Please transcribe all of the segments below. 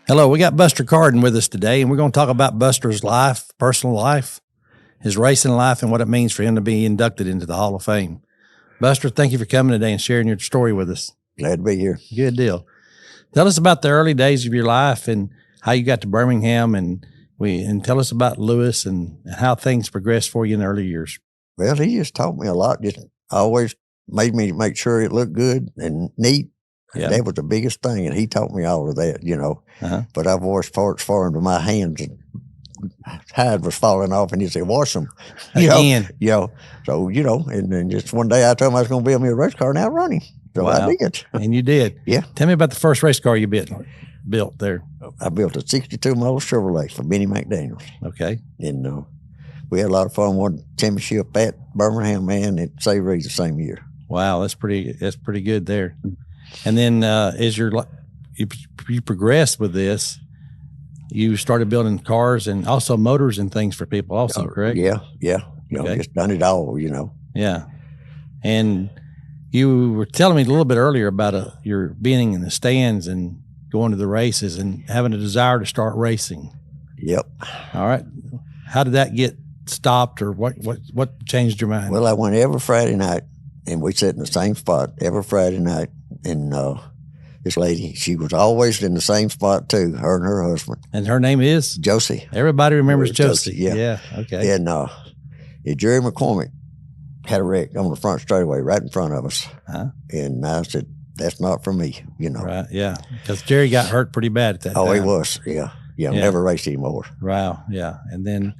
Hello, we got Buster Carden with us today, and we're going to talk about Buster's life, personal life, his racing life, and what it means for him to be inducted into the Hall of Fame. Buster, thank you for coming today and sharing your story with us. Glad to be here. Good deal. Tell us about the early days of your life and how you got to Birmingham, and tell us about Lewis and how things progressed for you in the early years. Well, he just taught me a lot. Just always made me make sure it looked good and neat. Yeah. That was the biggest thing, and he taught me all of that, But I've washed parts for him to my hands, and hide was falling off, and he said, "Wash them." Again. So, and then just one day I told him I was going to build me a race car and outrun him. So Wow. I did. And you did. Yeah. Tell me about the first race car you built there. I built a 62 model Chevrolet for Benny McDaniels. Okay. And we had a lot of fun. Won championship at Birmingham and at St. Reed's the same year. Wow, that's pretty good there. And then as you progressed with this, you started building cars and also motors and things for people also, correct? Yeah. Okay. Just done it all, Yeah. And you were telling me a little bit earlier about your being in the stands and going to the races and having a desire to start racing. Yep. All right. How did that get stopped, or what changed your mind? Well, I went every Friday night, and we sat in the same spot every Friday night. And this lady, she was always in the same spot too, her and her husband. And her name is? Josie. Everybody remembers Josie. Yeah. Okay. And Jerry McCormick had a wreck on the front straightaway right in front of us. Uh-huh. And I said, "That's not for me," Right, yeah. Because Jerry got hurt pretty bad at that time. Oh, he was, yeah. Never raced anymore. Wow, yeah. And then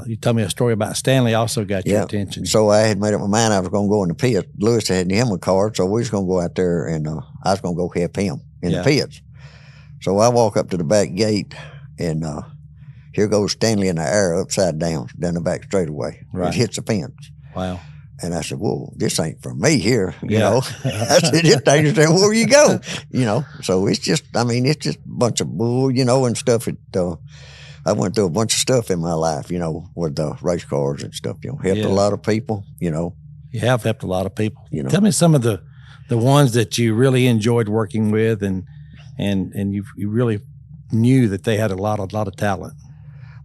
you told me a story about Stanley also got your attention. So I had made up my mind I was going to go in the pit. Lewis had him a car, so we was going to go out there, and I was going to go help him in the pits. So I walk up to the back gate, and here goes Stanley in the air upside down the back straightaway. Right. It hits the fence. Wow. And I said, "Whoa, this ain't for me here," Yeah. I said, "This dangerous there, where you go?" So it's just a bunch of bull, and stuff. I went through a bunch of stuff in my life, with the race cars and stuff, helped a lot of people, You have helped a lot of people. Tell Tell me some of the ones that you really enjoyed working with and you really knew that they had a lot of talent.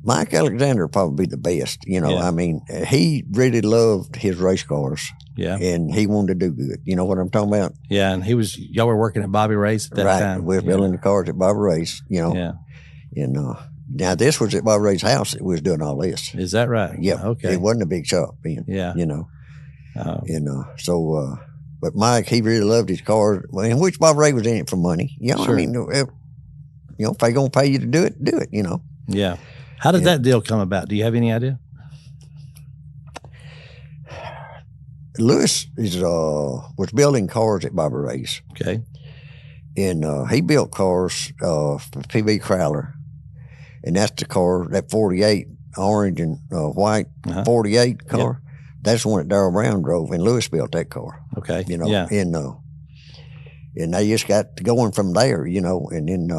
Mike Alexander would probably be the best, I mean, he really loved his race cars. Yeah. And he wanted to do good. You know what I'm talking about? Yeah, and y'all were working at Bobby Ray's at that time. We were building the cars at Bobby Ray's, Yeah. And now this was at Bobby Ray's house that we was doing all this. Is that right? Yeah. Okay. It wasn't a big shop then. Yeah. But Mike, he really loved his cars, in which Bobby Ray was in it for money. Sure. I mean, if they're going to pay you to do it, do it, Yeah. How did that deal come about? Do you have any idea? Lewis was building cars at Bobby Ray's. Okay. And he built cars for P.B. Crowler. And that's the car, that 48, orange and white 48 car. Yep. That's the one that Darrell Brown drove, and Lewis built that car. Okay. Yeah. And they just got going from there, and then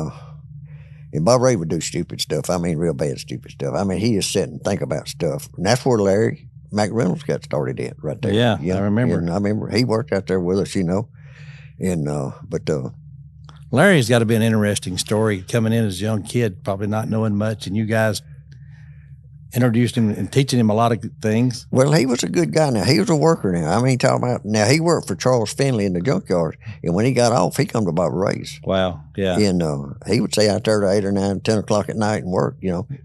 and Bob Ray would do stupid stuff. I mean, real bad stupid stuff. I mean, he just sit and think about stuff. And that's where Larry McReynolds got started at, right there. Yeah, I remember. And I remember he worked out there with us, And Larry's got to be an interesting story, coming in as a young kid, probably not knowing much, and you guys introduced him and teaching him a lot of good things. Well, he was a good guy now. He was a worker now. I mean, talking about now, he worked for Charles Finley in the junkyard, and when he got off, he come to Bob Ray's. Wow, yeah. And he would stay out there to 8 or 9, 10 o'clock at night and work,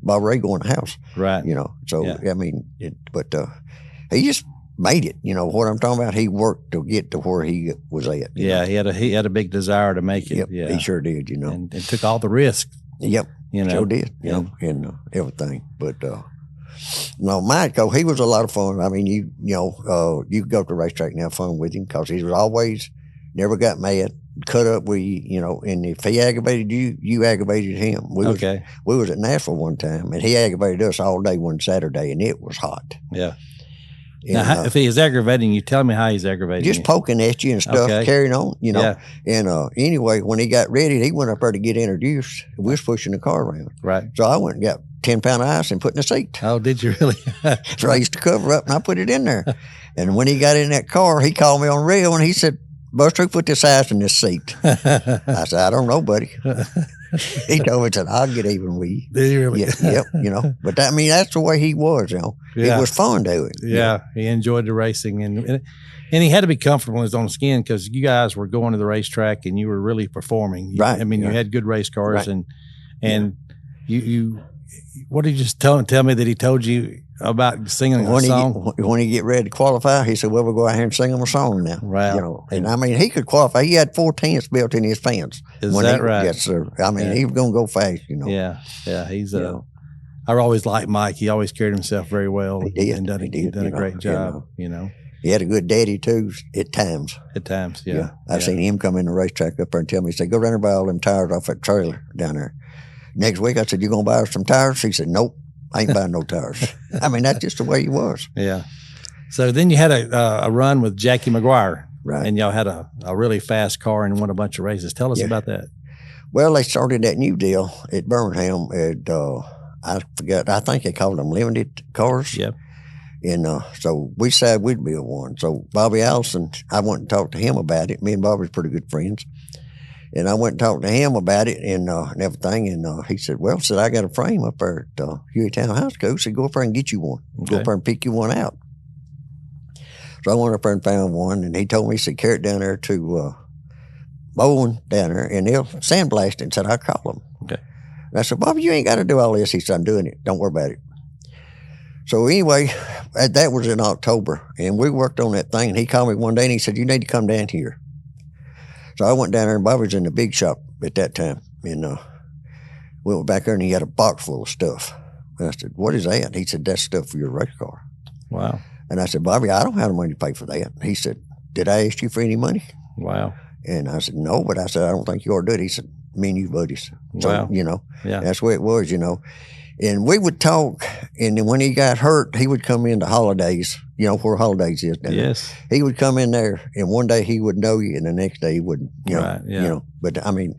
Bob Ray going to the house. Right. So, yeah. I mean, he just made it, what I'm talking about. He worked to get to where he was at. Yeah, he had a big desire to make it. Yep, yeah. he sure did, And took all the risk. Yep, sure did, and everything. But no, Mike, he was a lot of fun. I mean, you could go to the racetrack and have fun with him because he was always, never got mad, cut up with you, and if he aggravated you, you aggravated him. We was at Nashville one time, and he aggravated us all day one Saturday, and it was hot. Yeah. Now, if he is aggravating you, tell me how he's aggravating just you. Poking at you and stuff, carrying on, Yeah. And anyway, when he got ready, he went up there to get introduced. We was pushing the car around. Right. So I went and got 10-pound ice and put in the seat. Oh, did you really? So I used to cover up, and I put it in there. And when he got in that car, he called me on rail, and he said, "Buster, who put this ice in this seat?" I said, "I don't know, buddy." He told me, said, I'll get even with you. Did he really? Yep, But that, I mean, that's the way he was, Yeah. It was fun to him. Yeah, he enjoyed the racing, and he had to be comfortable in his own skin because you guys were going to the racetrack and you were really performing. Right. I mean, you had good race cars, Right. and you. What did you just tell me that he told you about singing a song? When he get ready to qualify, he said, well, we'll go out here and sing him a song now. Wow. And I mean, he could qualify. He had 4 tents built in his pants. Is that right? Yes, sir. I mean, he was going to go fast, Yeah. He's I always liked Mike. He always carried himself very well. He did. And done a great job, He had a good daddy, too, at times. At times, yeah. I've seen him come in the racetrack up there and tell me, he said, go run and buy all them tires off that trailer down there. Next week, I said, you going to buy us some tires? He said, nope, I ain't buying no tires. I mean, that's just the way he was. Yeah. So then you had a run with Jackie McGuire. Right. And y'all had a really fast car and won a bunch of races. Tell us about that. Well, they started that new deal at Birmingham. I forgot, I think they called them limited cars. Yep. And so we decided we'd build one. So Bobby Allison, I went and talked to him about it. Me and Bobby's pretty good friends. And I went and talked to him about it and everything. And he said, well, I got a frame up there at Hueytown High School. So go up there and get you one. Okay. Go up there and pick you one out. So I went up there and found one. And he told me, he said, carry it down there to Bowen down there. And they'll sandblast it. And said, I'll call them. Okay. And I said, Bobby, you ain't got to do all this. He said, I'm doing it. Don't worry about it. So anyway, that was in October. And we worked on that thing. And he called me one day and he said, you need to come down here. So I went down there and Bobby was in the big shop at that time. And we went back there and he had a box full of stuff. And I said, what is that? He said, that's stuff for your race car. Wow. And I said, Bobby, I don't have the money to pay for that. He said, did I ask you for any money? Wow. And I said, no, but I said, I don't think you ought to do it. He said, me and you buddies. So, wow. That's the way it was, And we would talk, and then when he got hurt, he would come into Holidays, where Holidays is down yes. there. He would come in there, and one day he would know you, and the next day he wouldn't, right, yeah. But, I mean,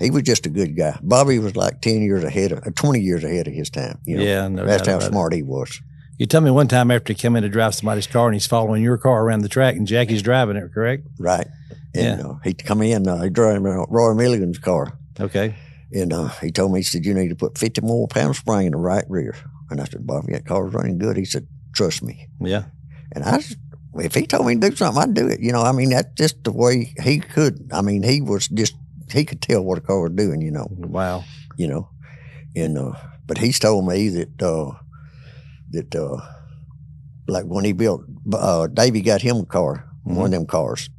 he was just a good guy. Bobby was like 20 years ahead of his time. Yeah, no that's doubt how smart he was. You told me one time after he came in to drive somebody's car, and he's following your car around the track, and Jackie's driving it, correct? Right. And he'd come in, he drove Roy Milligan's car. Okay. And he told me, he said, you need to put 50 more pound spring in the right rear. And I said, Bobby, that car's running good. He said, trust me. Yeah. And if he told me to do something, I'd do it. I mean, that's just the way he could. I mean, he could tell what a car was doing, Wow. But he's told me that like when he built, Davey got him a car, one of them cars.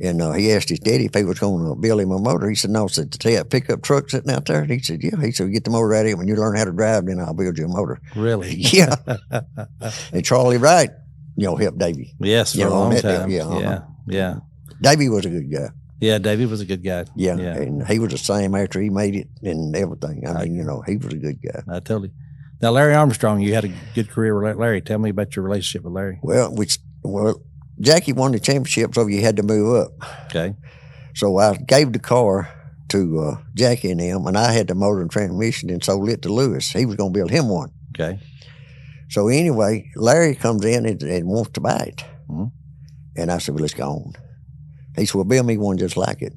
And he asked his daddy if he was going to build him a motor. He said, no. I said, see that pickup truck sitting out there? And he said, yeah. He said, get the motor out of it. When you learn how to drive, then I'll build you a motor. Really? Yeah. And Charlie Wright, helped Davey. Yes, for a long time. Yeah. Yeah. Davey was a good guy. Yeah, Davey was a good guy. Yeah. And he was the same after he made it and everything. I mean, he was a good guy. I totally. Now, Larry Armstrong, you had a good career with Larry. Tell me about your relationship with Larry. Well, Jackie won the championship, so you had to move up. Okay. So I gave the car to Jackie and him, and I had the motor and transmission and sold it to Lewis. He was going to build him one. Okay. So anyway, Larry comes in and wants to buy it. Mm-hmm. And I said, well, let's go on. He said, well, build me one just like it.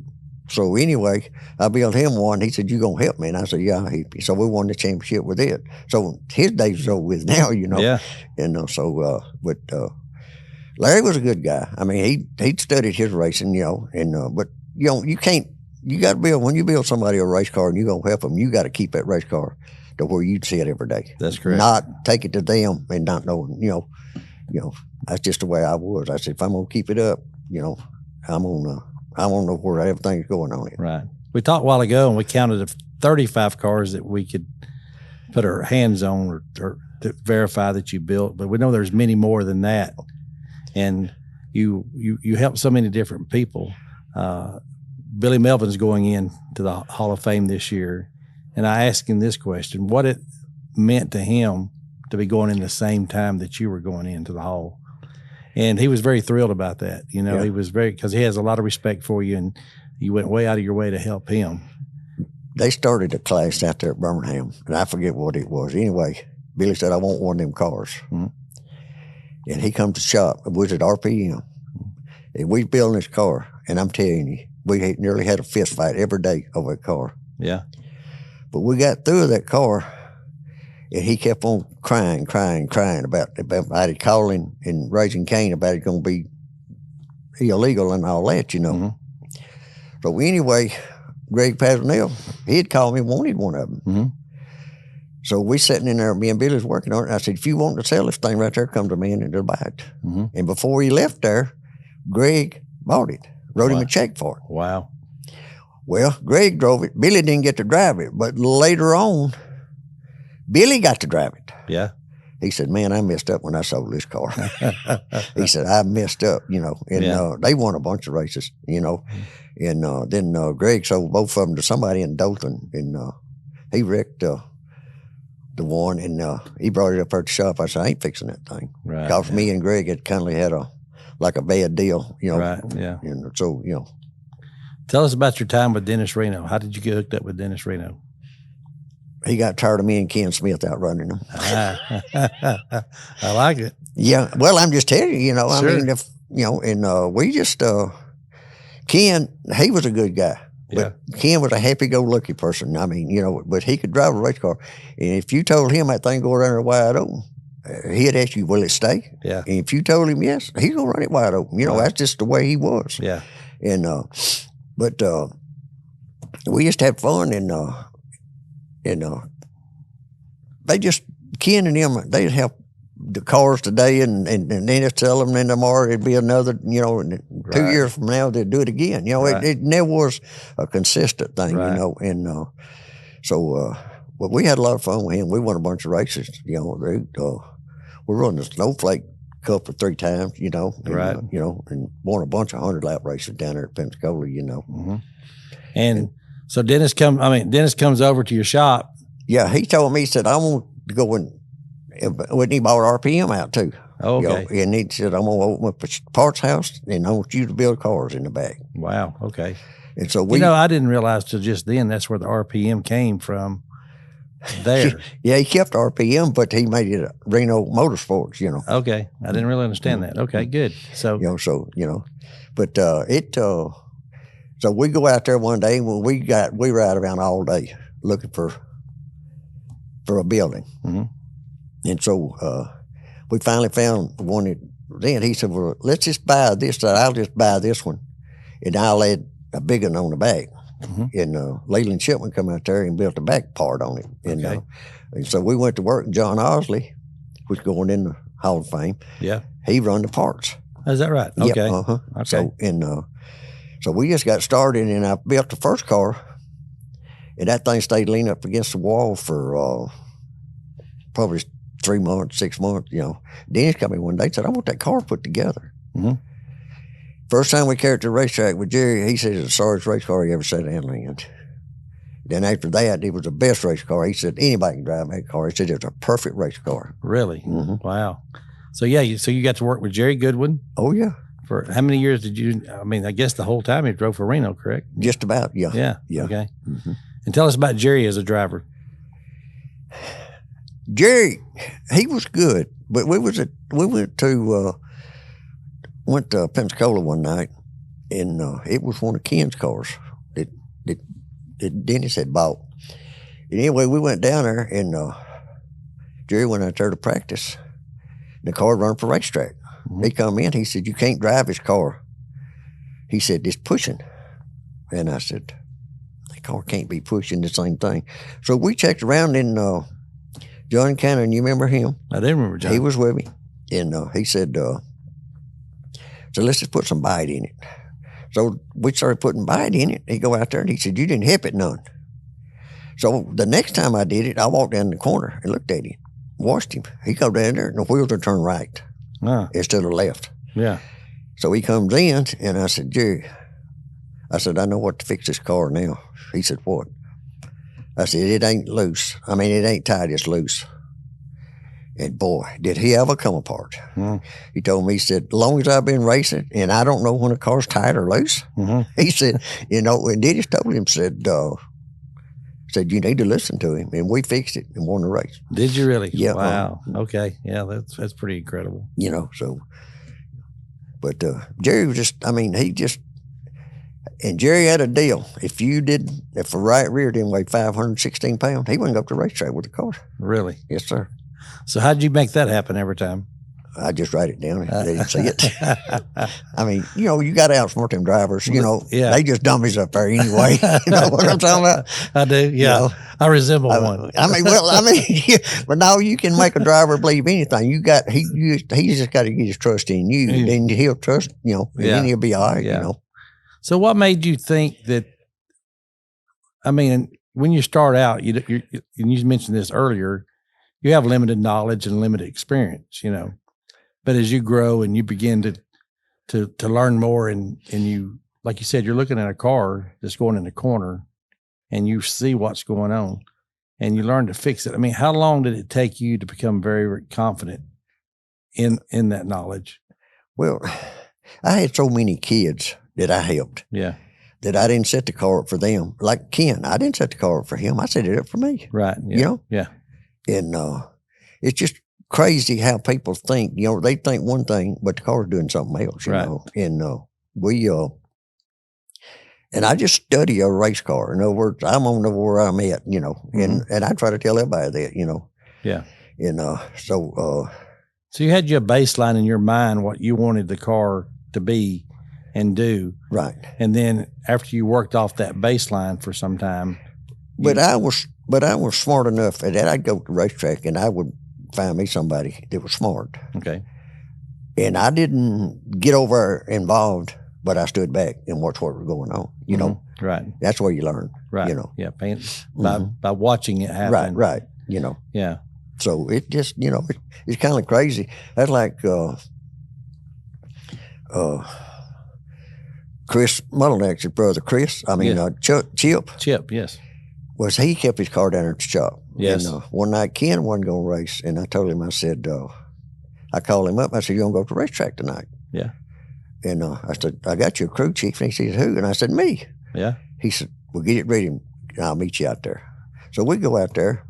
So anyway, I built him one. He said, you going to help me? And I said, yeah, I'll help you. So we won the championship with it. So his days are over with now, Yeah. And but Larry was a good guy. I mean, he'd studied his racing, but you can't, you got to build, when you build somebody a race car and you're going to help them, you got to keep that race car to where you'd see it every day. That's correct. Not take it to them and not knowing, that's just the way I was. I said, if I'm going to keep it up, I want to know where everything's going on it. Right. We talked a while ago and we counted 35 cars that we could put our hands on or to verify that you built, but we know there's many more than that. And you help so many different people. Billy Melvin's going in to the Hall of Fame this year, and I asked him this question: what it meant to him to be going in the same time that you were going into the Hall. And he was very thrilled about that. He was because he has a lot of respect for you, and you went way out of your way to help him. They started a class out there at Birmingham, and I forget what it was. Anyway, Billy said, I want one of them cars. Mm-hmm. And he come to the shop. It was at RPM. And we building this car. And I'm telling you, we nearly had a fist fight every day over a car. Yeah. But we got through that car, and he kept on crying about it, calling and raising Cain about it going to be illegal and all that, So anyway, Greg Paznell, he had called me, wanted one of them. So we sitting in there, me and Billy's working on it. And I said, if you want to sell this thing right there, come to me and they'll buy it. And before he left there, Greg bought it, wrote him a check for it. Wow. Well, Greg drove it. Billy didn't get to drive it, but later on, Billy got to drive it. Yeah. He said, man, I messed up when I sold this car. He said, I messed up, and they won a bunch of races, and then Greg sold both of them to somebody in Dothan, and he wrecked the one, and he brought it up at the shop. I said, I ain't fixing that thing. Right. Because me and Greg had kind of had a bad deal, Right, yeah. And so, Tell us about your time with Dennis Reno. How did you get hooked up with Dennis Reno? He got tired of me and Ken Smith outrunning him. I like it. Yeah, well, I'm just telling you, Sure. I mean, and we just, Ken, he was a good guy. But Ken was a happy-go-lucky person. I mean, but he could drive a race car. And if you told him that thing go around there wide open, he'd ask you, will it stay? Yeah. And if you told him yes, he's going to run it wide open. That's just the way he was. Yeah. And, but we just had fun, and they just, Ken and them, they'd help the cars today, and then they'd sell them, and then tomorrow it'd be another, 2 years from now they'd do it again. It never was a consistent thing, and so but we had a lot of fun with him. We won a bunch of races, we run the Snowflake Cup 3 times, and, and won a bunch of 100-lap races down there at Pensacola, And so Dennis comes over to your shop. Yeah, he told me, he said, I want to go in, when he bought RPM out too. Oh, okay. And he said, I'm going to open up a parts house, and I want you to build cars in the back. Wow, okay. And so I didn't realize till just then that's where the RPM came from there. Yeah, he kept RPM, but he made it Reno Motorsports, Okay, I didn't really understand that. Okay, good. So, but so we go out there one day, when we ride around all day looking for a building. And so we finally found one that then he said, well, let's just buy this. I'll just buy this one, and I'll add a big one on the back. And Leland Shipman come out there and built the back part on it. And, and so we went to work. John Osley, who's going in the Hall of Fame, he run the parts. Is that right? Okay. Yeah, Okay. So, so we just got started, and I built the first car, and that thing stayed leaning up against the wall for probably 3 months, 6 months, Dennis came in one day and said, I want that car put together. First time we carried to the racetrack with Jerry, he said it's the sorriest race car he ever sat in land. Then after that, it was the best race car. He said, anybody can drive that car. He said it was a perfect race car. Really? Wow. So, you got to work with Jerry Goodwin? Oh, yeah. For how many years did you, I guess the whole time you drove for Reno, correct? Just about, yeah. Yeah. Okay. And tell us about Jerry as a driver. Jerry, he was good, but we went to Pensacola one night, and it was one of Ken's cars that Dennis had bought. And anyway, we went down there, and Jerry went out there to practice. The car run for racetrack. He come in, he said, you can't drive his car. He said, it's pushing. And I said, the car can't be pushing the same thing. So we checked around, and John Cannon, you remember him? I do remember John. He was with me. And he said, so let's just put some bite in it. So we started putting bite in it. He go out there and he said, you didn't hip it none. So the next time I did it, I walked down the corner and looked at him, watched him. He go down there and the wheels are turned right instead of left. Yeah. So he comes in, and I said, Jerry, I know what to fix this car now. He said, what? I said, it ain't loose. It ain't tight, it's loose. And boy, did he ever come apart. He told me, he said, as long as I've been racing, and I don't know when a car's tight or loose, he said, and Dennis told him, said, you need to listen to him. And we fixed it and won the race. Did you really? Yeah. Wow. Okay. Yeah, that's pretty incredible. So, but Jerry was just, And Jerry had a deal. If a right rear didn't weigh 516 pounds, he wouldn't go up to the racetrack with the car. Really? Yes, sir. So how did you make that happen every time? I just write it down. They didn't see it. I mean, you got to outsmart them drivers. They just dummies up there anyway. You know what I'm talking about? I do. Yeah, I resemble one. But no, you can make a driver believe anything. He just got to get his trust in you, then he'll trust. And then he'll be all right. Yeah. So, what made you think that? I mean, when you start out, you mentioned this earlier. You have limited knowledge and limited experience. But as you grow and you begin to learn more and you, like you said, you're looking at a car that's going in the corner and you see what's going on and you learn to fix it. I mean, how long did it take you to become very, very confident in that knowledge? Well, I had so many kids that I helped. Yeah. That I didn't set the car up for them. Like Ken, I didn't set the car up for him. I set it up for me. Right. Yeah. Yeah. And it's just crazy how people think. They think one thing, but the car's doing something else. You know, and and I just study a race car. In other words, I'm on where I'm at. And I try to tell everybody that. Yeah. And so you had your baseline in your mind what you wanted the car to be and do. Right. And then after you worked off that baseline for some time. But I was smart enough that I'd go to the racetrack and I would find me somebody that was smart. Okay. And I didn't get over involved, but I stood back and watched what was going on. Right. That's where you learn. Right. Yeah. By watching it happen. Right. Yeah. So it just, it's kind of crazy. That's like Chris Mullinax's brother, Chris. Chip. Chip, yes. He kept his car down at the shop. Yes. And one night Ken wasn't going to race, and I told him, I said, I called him up. I said, "You gonna go to the racetrack tonight?" Yeah. And I said, "I got you a crew chief." And he said, "Who?" And I said, "Me." Yeah. He said, "Well, get it ready, and I'll meet you out there." So we go out there,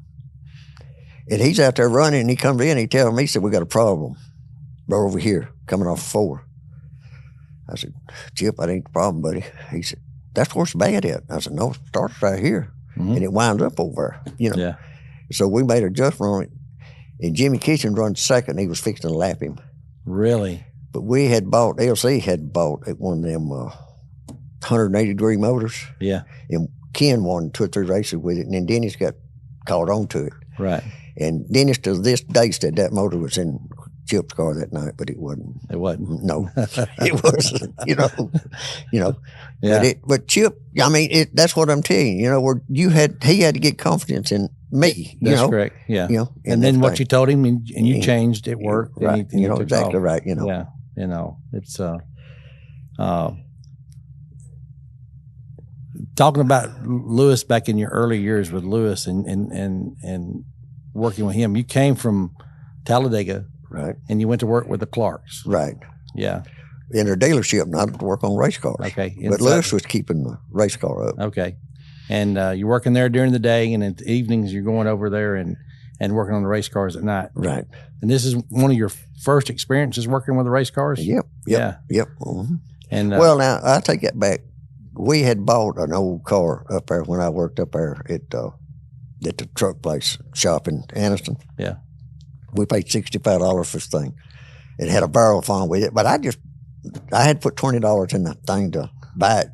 and he's out there running, and he comes in, and he tells me, he said, "We got a problem. We're over here, coming off 4. I said, "Chip, that ain't the problem, buddy." He said, "That's where it's bad at." I said, "No, it starts right here." And it winds up over there, Yeah. So we made an adjustment on it. And Jimmy Kitchen runs second. He was fixing to lap him. Really? But LC had bought one of them 180-degree motors. Yeah. And Ken won 2 or 3 races with it. And then Dennis got caught on to it. Right. And Dennis to this day said that motor was in Chip's car that night, but it wasn't. It wasn't. No, it wasn't. Yeah. But Chip, that's what I'm telling you. He had to get confidence in me. That's correct. Yeah. And then what you told him, and you changed, it worked. Right. And you exactly off. Right. Yeah. It's talking about Lewis back in your early years with Lewis and working with him. You came from Talladega. Right. And you went to work with the Clarks. Right. Yeah. In their dealership, not to work on race cars. Okay. But Lewis was keeping the race car up. Okay. And you're working there during the day, and in the evenings you're going over there and working on the race cars at night. Right. And this is one of your first experiences working with the race cars? Yep. Yeah. Yep. Mm-hmm. And well, now, I take that back. We had bought an old car up there when I worked up there at the truck place shop in Anniston. Yeah. We paid $65 for this thing. It had a barrel found with it, but I had to put $20 in the thing to buy it.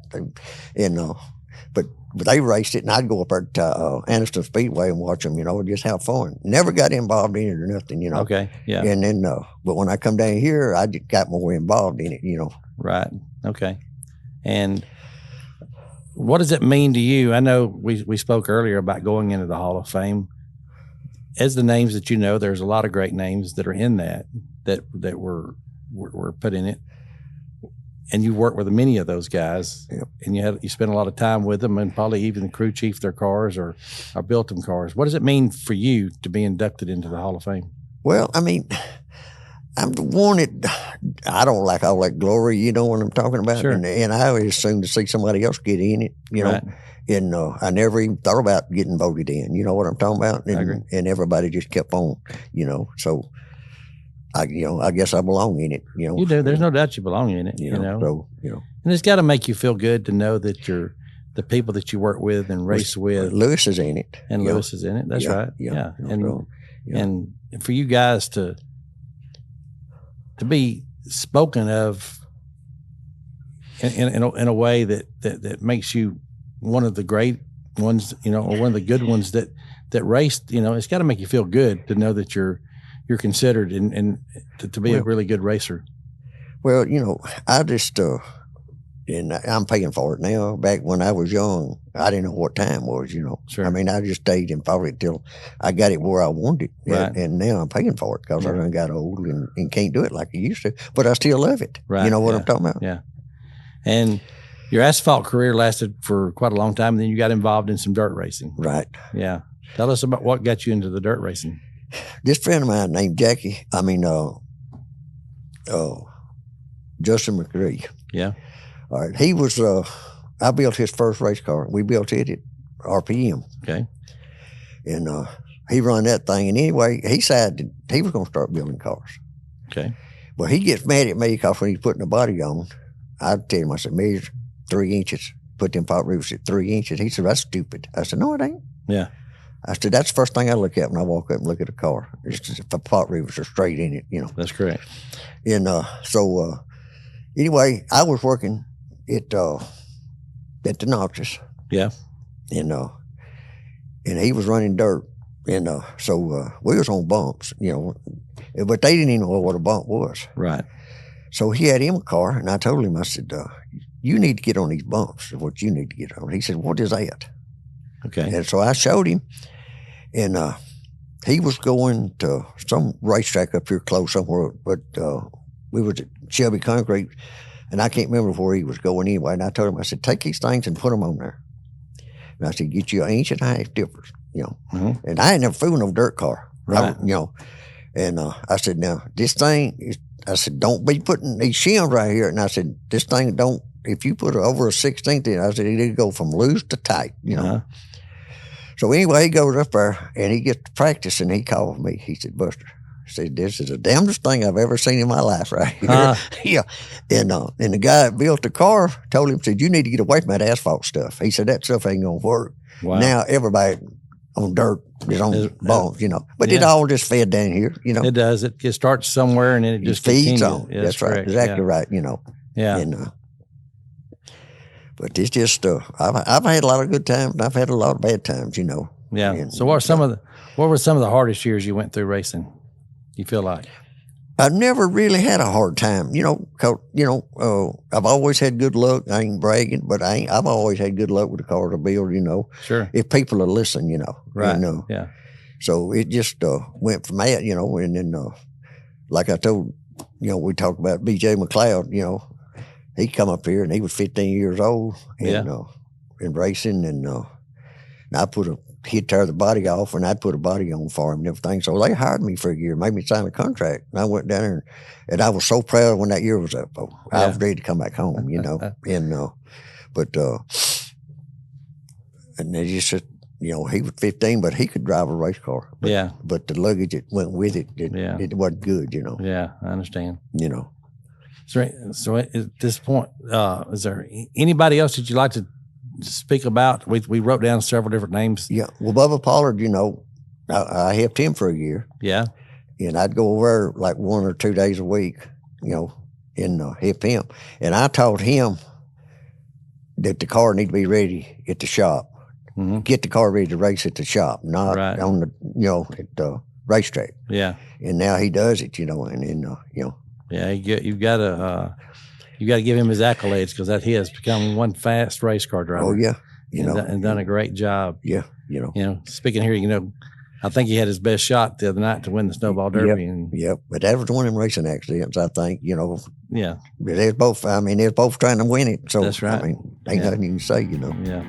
But they raced it, and I'd go up there to Anniston Speedway and watch them, just have fun. Never got involved in it or nothing, Okay, yeah. And then, but when I come down here, I just got more involved in it, Right. Okay. And what does it mean to you? I know we spoke earlier about going into the Hall of Fame. As the names that there's a lot of great names that are in that were put in it, and you worked with many of those guys. Yep. And you spent a lot of time with them, and probably even the crew chief their cars or built them cars. What does it mean for you to be inducted into the Hall of Fame? Well, I'm the one I don't like all that glory. You know what I'm talking about? Sure. And I always assumed to see somebody else get in it. Right. And I never even thought about getting voted in. You know what I'm talking about? I agree. And everybody just kept on, So I guess I belong in it. You do. There's no doubt you belong in it. You know. So and it's got to make you feel good to know that the people that you work with and race with. Lewis is in it, and Lewis is in it. That's right. Yeah. And for you guys to be spoken of in a way that makes you one of the great ones, or one of the good ones that raced, it's got to make you feel good to know that you're considered and to be a really good racer. Well, I just and I'm paying for it now. Back when I was young, I didn't know what time was. Sure. I mean, I just stayed and fought it till I got it where I wanted it, right. and now I'm paying for it because I done got old and can't do it like I used to. But I still love it. Right. You know what I'm talking about? Yeah. And your asphalt career lasted for quite a long time. And then you got involved in some dirt racing. Right. Yeah. Tell us about what got you into the dirt racing. This friend of mine named Justin McCree. Yeah. All right. He was, I built his first race car. We built it at RPM. Okay. And he run that thing. And anyway, he decided he was going to start building cars. Okay. Well, he gets mad at me because when he's putting the body on, I tell him, I said, measure 3 inches. Put them pot roofs at 3 inches. He said, that's stupid. I said, no, it ain't. Yeah. I said, that's the first thing I look at when I walk up and look at a car. It's just if the pot roofs are straight in it, That's correct. And so anyway, I was working at the Notches. Yeah. And he was running dirt. And so we was on bumps, but they didn't even know what a bump was. Right. So he had him a car, and I told him, I said, you need to get on these bumps, is what you need to get on. He said, what is that? Okay. And so I showed him, and he was going to some racetrack up here close somewhere, but we was at Shelby Concrete, and I can't remember where he was going anyway. And I told him, I said, take these things and put them on there. And I said, get you an inch and a half difference, Mm-hmm. And I ain't never fooled no dirt car, right? And I said, now this thing, I said, don't be putting these shims right here. And I said, this thing don't, if you put it over a 16th in, I said, it'll go from loose to tight, Uh-huh. So anyway, he goes up there and he gets to practice, and he called me. He said, Buster, he said, this is the damnedest thing I've ever seen in my life right here. Yeah. And the guy that built the car told him, said, you need to get away from that asphalt stuff. He said, that stuff ain't going to work. Wow. Now everybody on dirt is on bumps, but it all just fed down here, It does. It starts somewhere and then it just feeds continues. on. Yeah, that's right. correct. Exactly right, Yeah. And, but it's just, I've had a lot of good times and I've had a lot of bad times, Yeah. And, so what were some of the hardest years you went through racing? You feel like? I've never really had a hard time, 'cause, I've always had good luck. I ain't bragging, but I've always had good luck with the cars I build, Sure. if people will listen, Right. Yeah. So it just went from that, and then like I told, we talked about BJ McLeod, he come up here and he was 15 years old and racing, and he'd tear the body off and I'd put a body on for him and everything. So they hired me for a year, made me sign a contract. And I went down there and I was so proud when that year was up. I was ready to come back home, and they just said, he was 15, but he could drive a race car. But the luggage that went with it, it wasn't good, Yeah, I understand. So at this point, is there anybody else that you'd like to speak about? We wrote down several different names. Yeah. Well, Bubba Pollard, I helped him for a year. Yeah. And I'd go over like 1 or 2 days a week, and help him. And I taught him that the car need to be ready at the shop. Mm-hmm. Get the car ready to race at the shop, not on the, at the racetrack. Yeah. And now he does it, and then, Yeah, you've got to give him his accolades because he has become one fast race car driver. Oh yeah, and done a great job. Yeah, Speaking here, I think he had his best shot the other night to win the Snowball Derby. Yep, but that was one of them racing accidents. I think Yeah, they're both. They're both trying to win it. So that's right. ain't nothing you can say. Yeah.